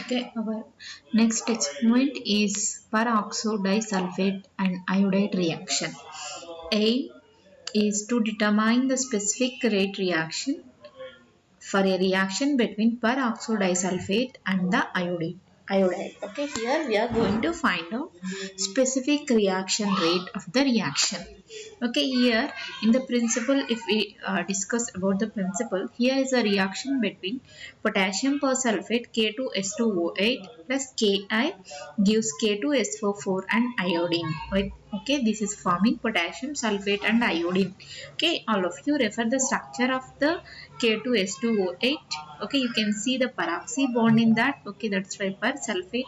Okay, our next experiment is peroxide disulfate and iodide reaction. Aim is to determine the specific rate reaction for a reaction between peroxide disulfate and the iodide. Okay, here we are going to find out specific reaction rate of the reaction. Okay, here in the principle, if we discuss about the principle, here is a reaction between potassium persulfate K2S2O8 plus Ki gives K2SO4 and iodine. Okay, this is forming potassium sulfate and iodine. Okay, all of you refer the structure of the K2S2O8. Okay, you can see the peroxy bond in that. Okay, that's why per sulfate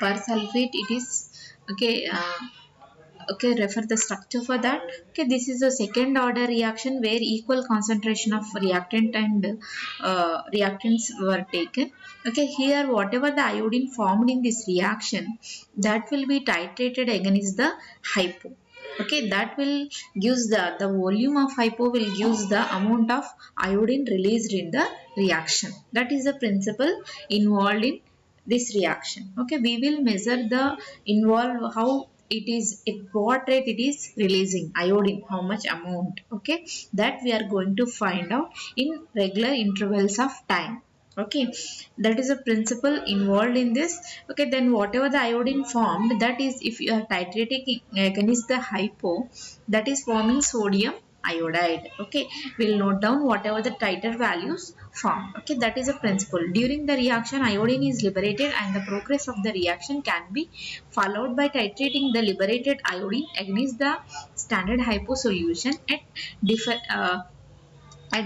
it is. Okay, okay, refer the structure for that. Okay, this is a second order reaction where equal concentration of reactant and reactants were taken. Okay, here whatever the iodine formed in this reaction, that will be titrated against the hypo. Okay, that will gives the volume of hypo will gives the amount of iodine released in the reaction. That is the principle involved in this reaction. Okay, we will measure the involve how it is at what rate it is releasing iodine, how much amount. Okay, that we are going to find out in regular intervals of time. Okay, that is a principle involved in this. Okay, then whatever the iodine formed, that is if you are titrating against the hypo, that is forming sodium iodide. Okay, we'll note down whatever the titer values formed. Okay, that is a principle. During the reaction, iodine is liberated and the progress of the reaction can be followed by titrating the liberated iodine against the standard hypo solution at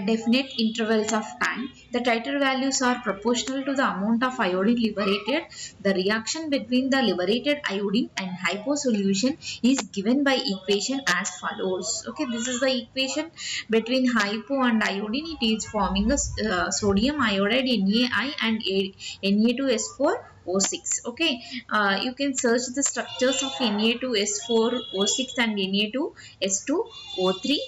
definite intervals of time. The titer values are proportional to the amount of iodine liberated. The reaction between the liberated iodine and hypo solution is given by equation as follows. Okay, this is the equation between hypo and iodine. It is forming a sodium iodide NaI and Na2S4O6. Okay, you can search the structures of Na2S4O6 and Na2S2O3.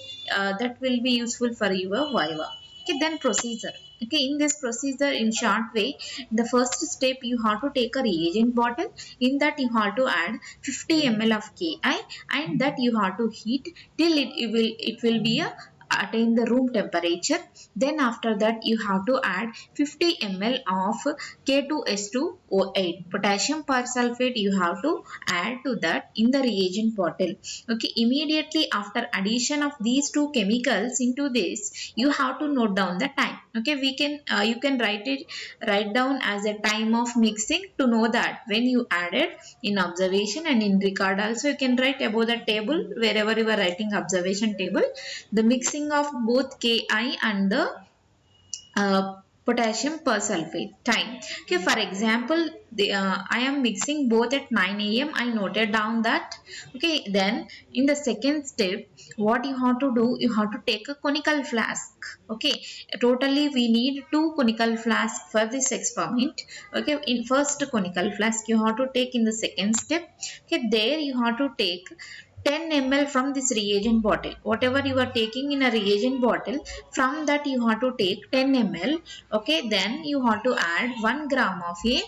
That will be useful for your viva. Okay, then procedure. Okay, in this procedure, in short way, the first step you have to take a reagent bottle. In that you have to add 50 ml of Ki and that you have to heat till it will be a attain the room temperature. Then after that you have to add 50 ml of K2S2O8 potassium persulfate. You have to add to that in the reagent bottle. Okay, immediately after addition of these two chemicals into this, you have to note down the time. Okay, we can you can write down as a time of mixing to know that when you added in observation, and in record also you can write above the table wherever you are writing observation table the mixing of both Ki and the potassium persulfate time. Okay, for example, I am mixing both at 9 a.m. I noted down that. Okay, then in the second step, what you have to do, you have to take a conical flask. Okay, totally we need 2 conical flasks for this experiment. Okay, in first conical flask you have to take in the second step. Okay, there you have to take 10 ml from this reagent bottle. Whatever you are taking in a reagent bottle, from that you have to take 10 ml. Okay, then you have to add 1 gram of a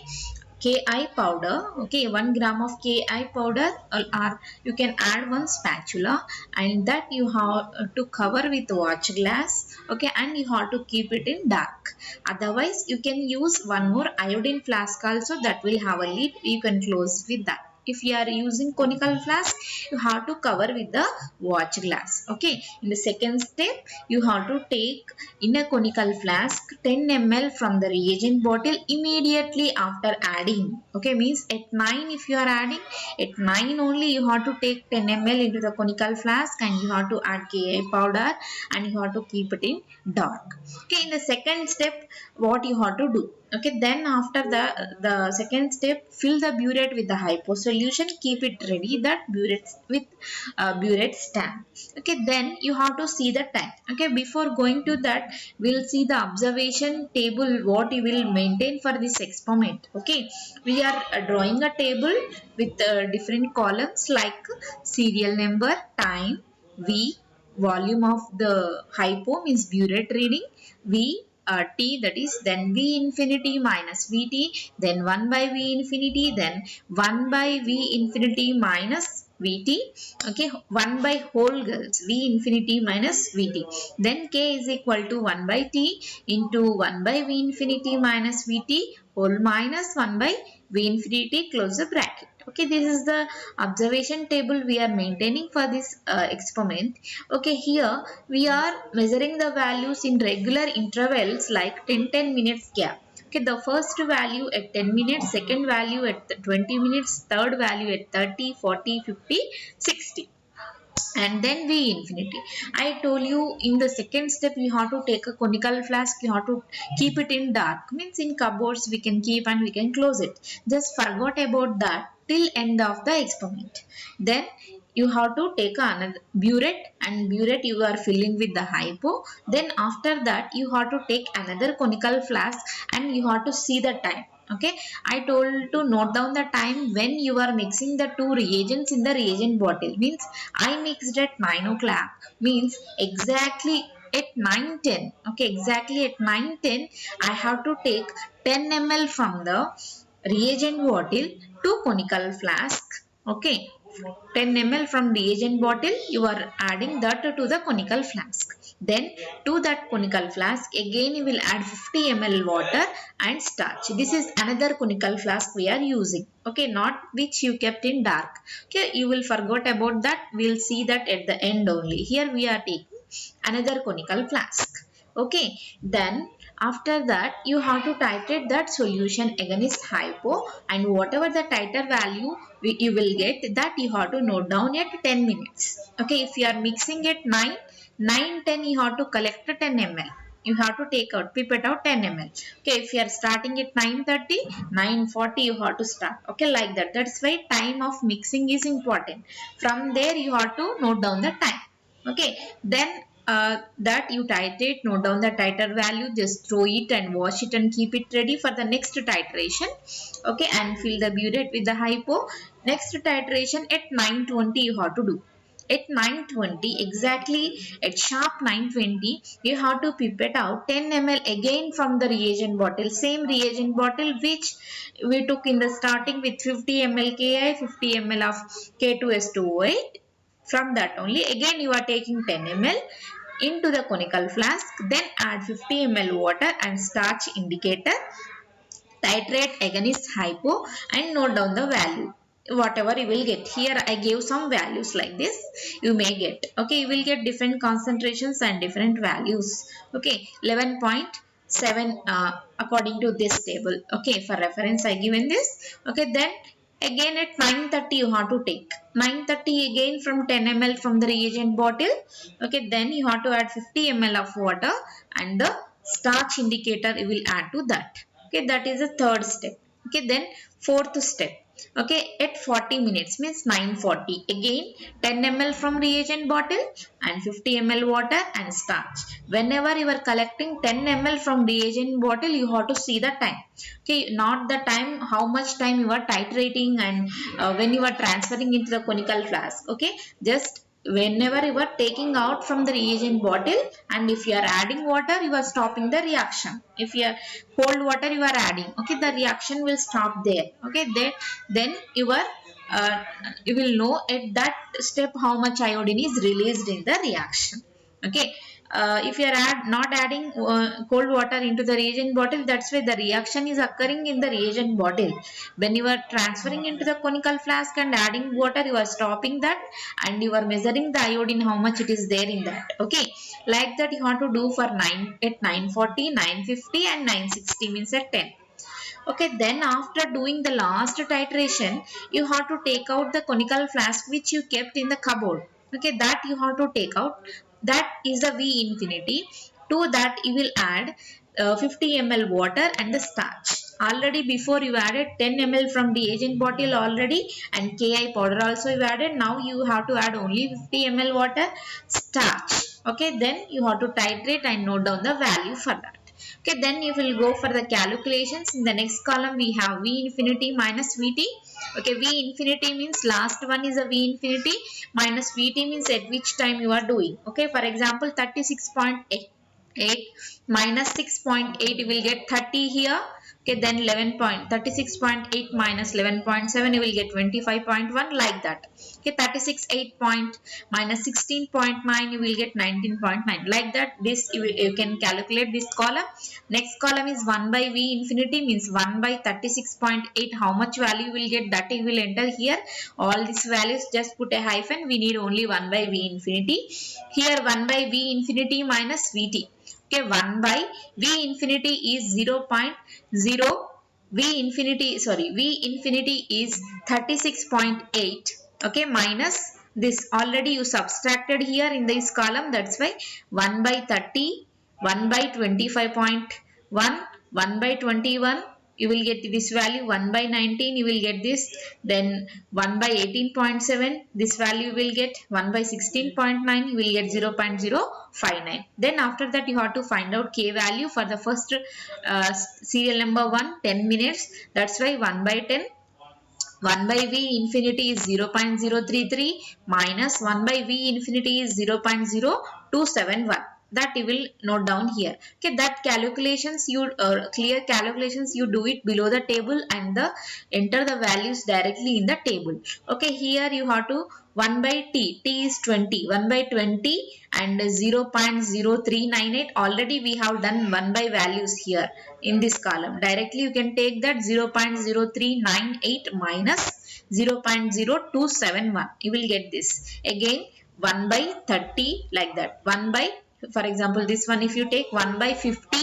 Ki powder. Okay, 1 gram of Ki powder, or you can add 1 spatula, and that you have to cover with watch glass. Okay, and you have to keep it in dark. Otherwise, you can use one more iodine flask also, that will have a lid. You can close with that. If you are using conical flask, you have to cover with the watch glass. Okay, in the second step, you have to take in a conical flask 10 ml from the reagent bottle immediately after adding. Okay, means at 9 if you are adding, at 9 only you have to take 10 ml into the conical flask and you have to add Ki powder and you have to keep it in dark. Okay, in the second step, what you have to do? Okay, then after the second step, fill the burette with the hypo solution. Keep it ready, that burette with burette stand. Okay, then you have to see the time. Okay, before going to that, we'll see the observation table what you will maintain for this experiment. Okay, we are drawing a table with different columns like serial number, time, V, volume of the hypo means burette reading, V, t, that is then V infinity minus Vt, then 1 by V infinity, then 1 by V infinity minus Vt, okay, 1 by whole girls V infinity minus Vt, then K is equal to 1 by T into 1 by V infinity minus Vt whole minus 1 by V infinity, close the bracket. Okay, this is the observation table we are maintaining for this experiment. Okay, here we are measuring the values in regular intervals like 10 minutes gap. Okay, the first value at 10 minutes, second value at 20 minutes, third value at 30, 40, 50, 60. And then V infinity. I told you in the second step you have to take a conical flask, you have to keep it in dark. Means in cupboards we can keep and we can close it. Just forgot about that till end of the experiment. Then you have to take another burette, and burette you are filling with the hypo. Then after that you have to take another conical flask and you have to see the time. Okay, I told to note down the time when you are mixing the two reagents in the reagent bottle. Means I mixed at 9 o'clock, means exactly at 9:10. Okay, exactly at 9:10 I have to take 10 ml from the reagent bottle to conical flask. Okay, 10 ml from reagent bottle you are adding that to the conical flask. Then to that conical flask again you will add 50 ml water and starch. This is another conical flask we are using. Okay, not which you kept in dark. Okay, you will forget about that. We will see that at the end only. Here we are taking another conical flask. Okay, then after that you have to titrate that solution against hypo, and whatever the titer value you will get, that you have to note down at 10 minutes. Okay, if you are mixing at 9:10 you have to collect 10 ml. You have to take out, pipette out 10 ml. Okay, if you are starting at 9:30, 9:40 you have to start. Okay, like that. That's why time of mixing is important. From there you have to note down the time. Okay, then that you titrate, note down the titer value, just throw it and wash it and keep it ready for the next titration. Okay, and fill the burette with the hypo. Next titration at 9:20 you have to do. At 9:20, exactly at sharp 9:20, you have to pipette out 10 ml again from the reagent bottle. Same reagent bottle which we took in the starting with 50 ml Ki, 50 ml of K2S2O8. From that only again you are taking 10 ml into the conical flask, then add 50 ml water and starch indicator, titrate against hypo and note down the value whatever you will get. Here I gave some values like this, you may get. Okay, you will get different concentrations and different values. Okay, 11.7 according to this table. Okay, for reference I given this. Okay, then again at 9:30 you have to take 9:30 again from 10 ml from the reagent bottle. Okay, then you have to add 50 ml of water and the starch indicator you will add to that. Okay, that is the third step. Okay, then fourth step. Okay, at 40 minutes means 9:40 again 10 ml from reagent bottle and 50 ml water and starch. Whenever you are collecting 10 ml from reagent bottle you have to see the time. Okay, not the time how much time you are titrating and when you are transferring into the conical flask. Okay, just whenever you are taking out from the reagent bottle, and if you are adding water you are stopping the reaction. If you are cold water you are adding, okay, the reaction will stop there. Okay, then you will know at that step how much iodine is released in the reaction. Okay, if you are not adding cold water into the reagent bottle, that's why the reaction is occurring in the reagent bottle. When you are transferring into the conical flask and adding water, you are stopping that and you are measuring the iodine how much it is there in that. Okay, like that you have to do for 9:40, 9:50 and 9:60 means at 10. Okay, then after doing the last titration, you have to take out the conical flask which you kept in the cupboard. Okay, that you have to take out. That is a V infinity. To that you will add 50 ml water and the starch. Already before you added 10 ml from the reagent bottle already and Ki powder also you added. Now you have to add only 50 ml water, starch. Okay, then you have to titrate and note down the value for that. Okay, then you will go for the calculations. In the next column we have V infinity minus Vt. Okay, V infinity means last one is a V infinity, minus Vt means at which time you are doing. Okay, for example 36.8. 8 minus 6.8, you will get 30 here. Okay, then 36.8 minus 11.7, you will get 25.1, like that. Okay, 36 8 point minus 16.9, you will get 19.9, like that. This you can calculate this column. Next column is 1 by v infinity, means 1 by 36.8. How much value you will get, that you will enter here. All these values just put a hyphen. We need only 1 by v infinity. Here 1 by v infinity minus vt. Okay, 1 by v infinity is 0.0, v infinity is 36.8. Okay, minus this, already you subtracted here in this column, that's why 1 by 30, 1 by 25.1, 1 by 21, you will get this value. 1 by 19, you will get this. Then 1 by 18.7, this value you will get. 1 by 16.9, you will get 0.059. Then after that, you have to find out k value for the first serial number 1, 10 minutes. That's why 1 by 10, 1 by v infinity is 0.033 minus 1 by v infinity is 0.0271. That you will note down here. Okay, that calculations you clear calculations, you do it below the table and the enter the values directly in the table. Okay, here you have to 1 by t is 20, 1 by 20 and 0.0398. Already we have done 1 by values here in this column. Directly you can take that 0.0398 minus 0.0271. You will get this. Again 1 by 30, like that. 1 by, for example, this one, if you take 1 by 50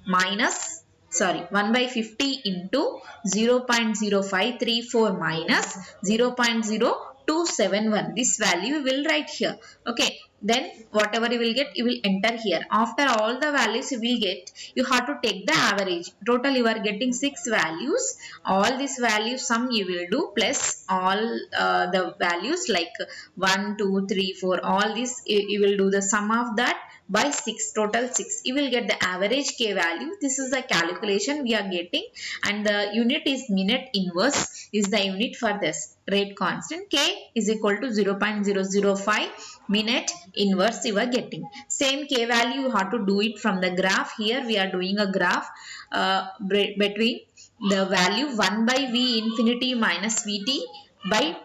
minus, 1 by 50 into 0.0534 minus 0.0271. This value you will write here. Okay, then whatever you will get, you will enter here. After all the values you will get, you have to take the average. Total you are getting 6 values. All these values sum you will do, plus all the values like 1, 2, 3, 4, all this you will do the sum of that by 6, total 6. You will get the average k value. This is the calculation we are getting, and the unit is minute inverse is the unit for this rate constant. K is equal to 0.005 minute inverse you are getting. Same k value you have to do it from the graph. Here we are doing a graph between the value 1 by v infinity minus vt by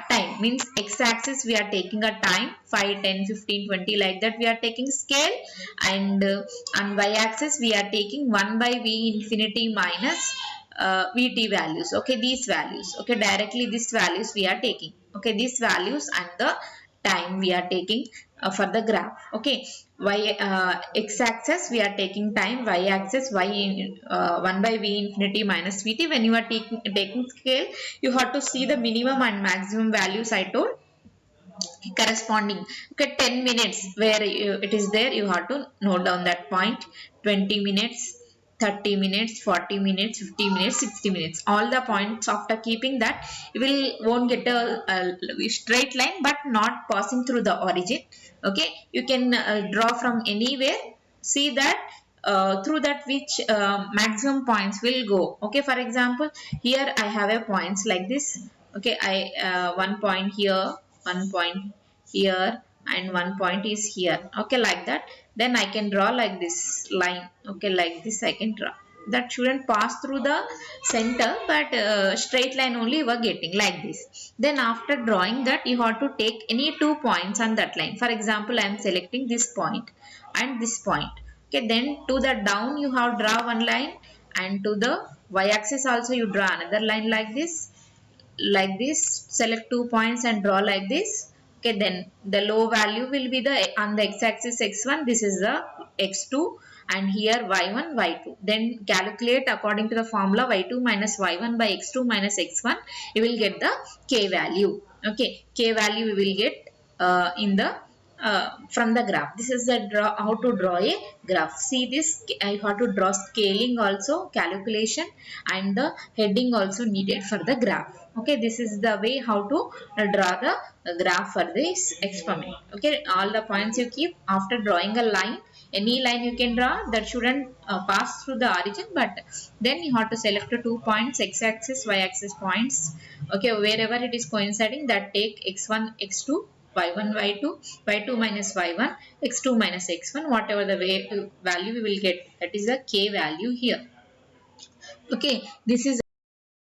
time, means x-axis we are taking a time 5, 10, 15, 20, like that we are taking scale, and on y-axis we are taking 1 by v infinity minus vt values. Okay, these values. Okay, directly these values we are taking. Okay, these values and the time we are taking for the graph. Okay, x-axis we are taking time, y-axis 1 by v infinity minus vt. When you are taking scale, you have to see the minimum and maximum values I told corresponding. Okay, 10 minutes where it is there, you have to note down that point. 20 minutes, 30 minutes, 40 minutes, 50 minutes, 60 minutes. All the points after keeping that, you won't get a straight line but not passing through the origin. Okay, you can draw from anywhere. See that through that which maximum points will go. Okay, for example, here I have a points like this. Okay, I 1 point here, 1 point here, and 1 point is here. Okay, like that. Then I can draw like this line. Okay, like this I can draw. That shouldn't pass through the center, but straight line only you are getting like this. Then after drawing that, you have to take any 2 points on that line. For example, I am selecting this point and this point. Okay, then to the down you have draw one line, and to the y-axis also you draw another line like this. Like this, select 2 points and draw like this. Okay, then the low value will be the on the x-axis x1, this is the x2, and here y1, y2. Then calculate according to the formula y2 minus y1 by x2 minus x1. You will get the k value. Okay, k value we will get in the from the graph. This is the how to draw a graph. See this, I have to draw scaling also, calculation, and the heading also needed for the graph. Okay, this is the way how to draw the graph for this experiment. Okay, all the points you keep after drawing a line. Any line you can draw that shouldn't pass through the origin, but then you have to select the 2 points, x-axis, y-axis points. Okay, wherever it is coinciding, that take x1, x2, y1 y2, y2 minus y1, x2 minus x1, whatever the value we will get, that is the k value here. Okay, this is